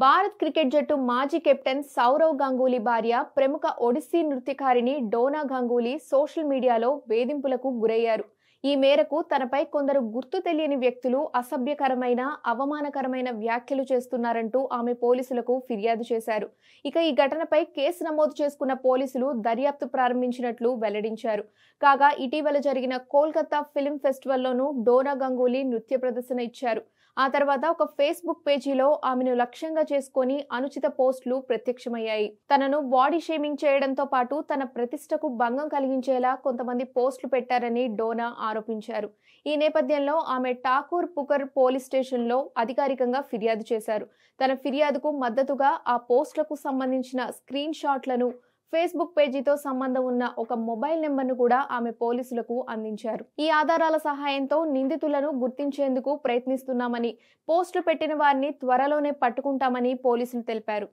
Bharat cricket జట్టు మాజీ captain Sourav Ganguly భార్య ప్రముఖ ఒడిస్సీ నృత్యకారిణి డోనా గంగూలీ సోషల్ మీడియాలో వేధింపులకు గురయ్యారు. ఈ మేరకు తనపై కొందరు గుర్తు తెలియని వ్యక్తులు అసభ్యకరమైన, అవమానకరమైన వ్యాఖ్యలు చేస్తున్నారంటూ ఆమె పోలీసులకు ఫిర్యాదు చేశారు. ఇక ఈ ఘటనపై కేసు నమోదు చేసుకున్న పోలీసులు దర్యాప్తు ప్రారంభించినట్లు వెల్లడించారు. కాగా ఇటీవల జరిగిన కోల్కతా ఫిల్మ్ ఫెస్టివల్లోనూ డోనా గంగూలీ నృత్య ప్రదర్శన ఇచ్చారు. ఆ తర్వాత ఒక ఫేస్బుక్ పేజీలో ఆమెను లక్ష్యంగా చేసుకొని అనుచిత పోస్టులు ప్రత్యక్షమయ్యాయి. తనను బాడీ షేమింగ్ చేయడంతో పాటు తన ప్రతిష్టకు భంగం కలిగించేలా కొంతమంది పోస్టులు పెట్టారని డోనా ఆరోపించారు. ఈ నేపథ్యంలో ఆమె ఠాకూర్ పుకర్ పోలీస్ స్టేషన్లో అధికారికంగా ఫిర్యాదు చేశారు. తన ఫిర్యాదుకు మద్దతుగా ఆ పోస్టులకు సంబంధించిన స్క్రీన్ షాట్లను, ఫేస్బుక్ పేజీతో సంబంధం ఉన్న ఒక మొబైల్ నెంబర్ను కూడా ఆమె పోలీసులకు అందించారు. ఈ ఆధారాల సహాయంతో నిందితులను గుర్తించేందుకు ప్రయత్నిస్తున్నామని, పోస్టులు పెట్టిన వారిని త్వరలోనే పట్టుకుంటామని పోలీసులు తెలిపారు.